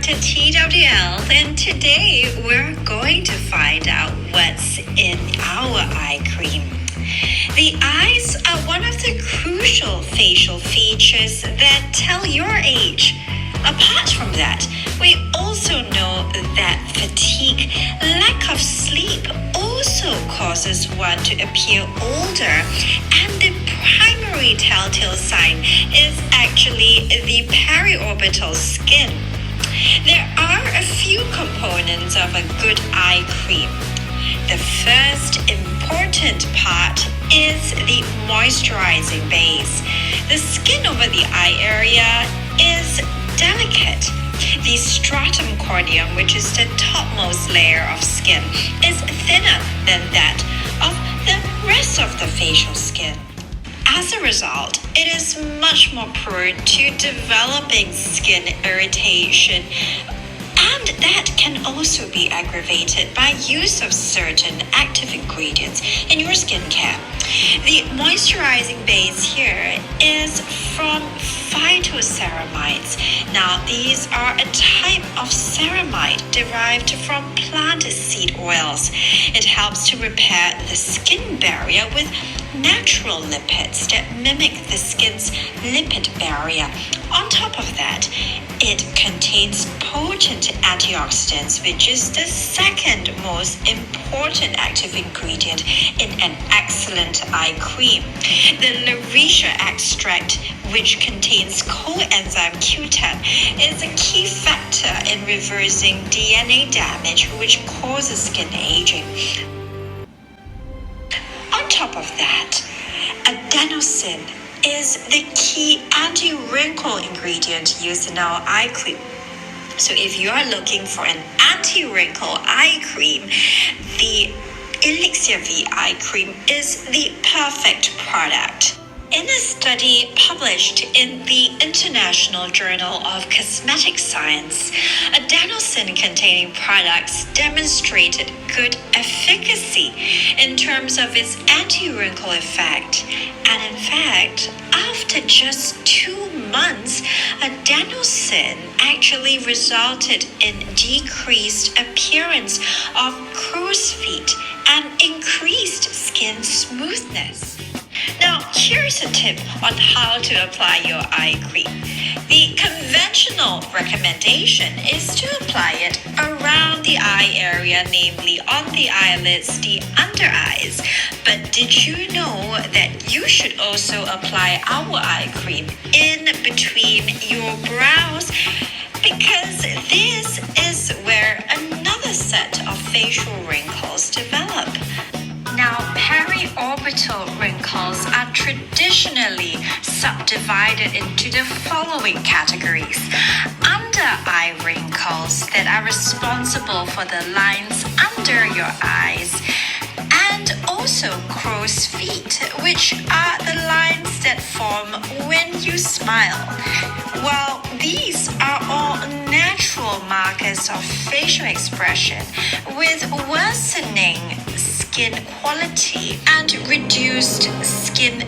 Dr. TWL, and today we're going to find out what's in our eye cream. The eyes are one of the crucial facial features that tell your age. Apart from that, we also know that fatigue, lack of sleep also causes one to appear older, and the primary telltale sign is actually the periorbital skin. There are a few components of a good eye cream. The first important part is the moisturizing base. The skin over the eye area is delicate. The stratum corneum, which is the topmost layer of skin, is thinner than that of the rest of the facial skin. As a result, it is much more prone to developing skin irritation, and that can also be aggravated by use of certain active ingredients in your skincare. The moisturizing base here is from PHYTOCERAMIDES. Now, these are a type of ceramide derived from plant seed oils. It helps to repair the skin barrier with natural lipids that mimic the skin's lipid barrier. On top of that, it contains potent antioxidants, which is the second most important active ingredient in an excellent eye cream. The LARECEA extract, which contains coenzymeQ10, is a key factor in reversing DNA damage, which causes skin aging. On top of that, adenosine is the key anti-wrinkle ingredient used in our eye cream. So if you are looking for an anti-wrinkle eye cream, the Elixir V eye cream is the perfect product. In a study published in the International Journal of Cosmetic Science, adenosine-containing products demonstrated good efficacy in terms of its anti-wrinkle effect. And in fact, after just 2 months, adenosine actually resulted in decreased appearance of crow's feet and increased skin smoothness. Now, here's a tip on how to apply your eye cream. The conventional recommendation is to apply it around the eye area, namely on the eyelids, the under eyes. But did you know that you should also apply our eye cream in between your brows? Because this is where another set of facial wrinkles develop. Now, periorbital wrinkles are traditionally subdivided into the following categories. Under eye wrinkles that are responsible for the lines under your eyes, and also crow's feet, which are the lines that form when you smile. Well, these are all natural markers of facial expression with worsening skin quality and reduced skin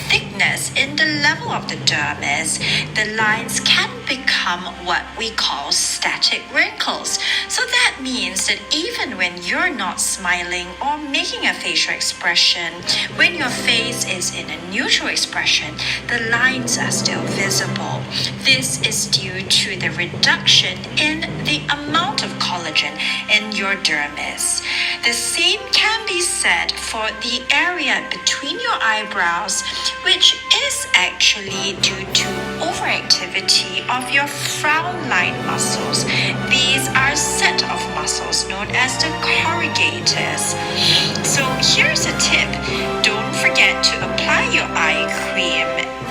thickness in the level of the dermis. The lines can become what we call static wrinkles. So that means that even when you're not smiling or making a facial expression, when your face is in a neutral expression, the lines are still visible. This is due to the reduction in the amount of collagen in your dermis. The same can be said for the area between your eyebrows, which is actually due to overactivity of your frown line muscles. These are a set of muscles known as the corrugators. So here's a tip. Don't forget to apply your eye cream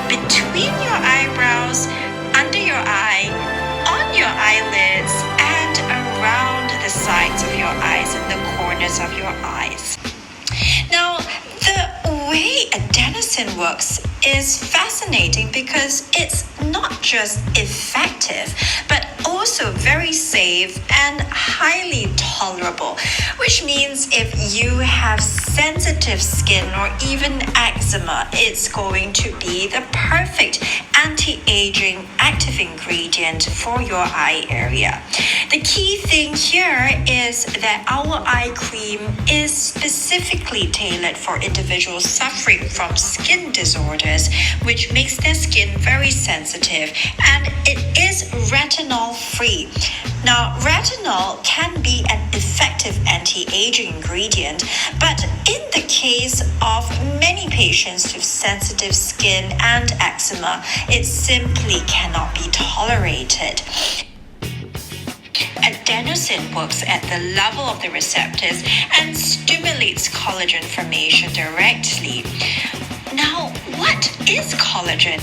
between your eyebrows, under your eye, on your eyelids, and around the sides of your eyes and the corners of your eyes. Now, the way adenosine works is fascinating because it's not just effective, but also also very safe and highly tolerable, which means if you have sensitive skin or even eczema, it's going to be the perfect anti-aging active ingredient for your eye area. The key thing here is that our eye cream is specifically tailored for individuals suffering from skin disorders, which makes their skin very sensitive, and it is retinol free. Now, retinol can be an effective anti-aging ingredient, but in the case of many patients with sensitive skin and eczema, it simply cannot be tolerated. Adenosine works at the level of the receptors and stimulates collagen formation directly. Now, what is collagen?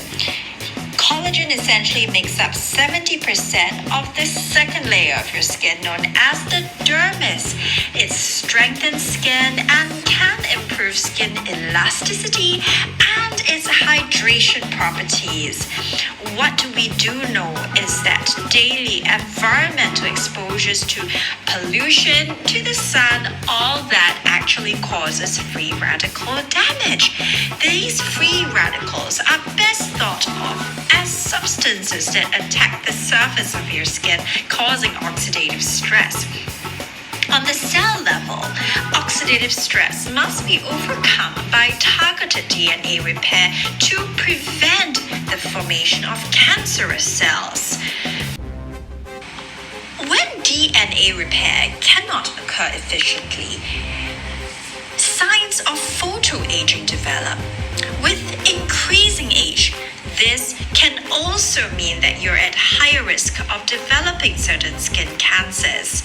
Collagen essentially makes up 70% of the second layer of your skin, known as the dermis. It strengthens skin and can improve skin elasticity and its hydration properties. What we do know is that daily environmental exposures to pollution, to the sun, all that actually causes free radical damage. These free radicals are best thought of as substances that attack the surface of your skin, causing oxidative stress. On the cell level, oxidative stress must be overcome by targeted DNA repair to prevent the formation of cancerous cells. When DNA repair cannot occur efficiently, signs of photoaging develop. With increasing age, this can also mean that you're at higher risk of developing certain skin cancers.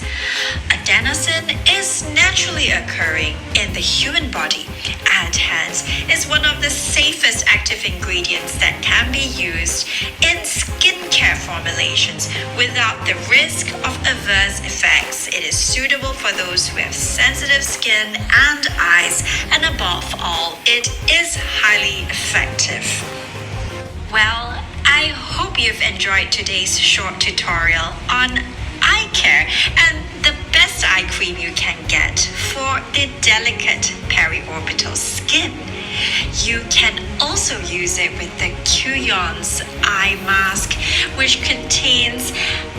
Adenosine is naturally occurring in the human body and hence is one of the safest active ingredients that can be used in skincare formulations without the risk of adverse effects. It is suitable for those who have sensitive skin and eyes, and above all, it is highly effective. Well, I hope you've enjoyed today's short tutorial on eye care and the best eye cream you can get for the delicate periorbital skin. You can also use it with the COEnzymeQ10 eye mask, which contains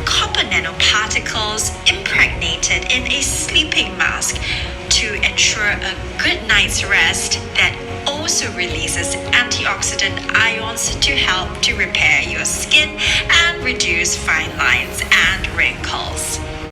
copper nanoparticles impregnated in a sleeping mask to ensure a good night's rest that also releases antioxidant ions to help to repair your skin and reduce fine lines and wrinkles.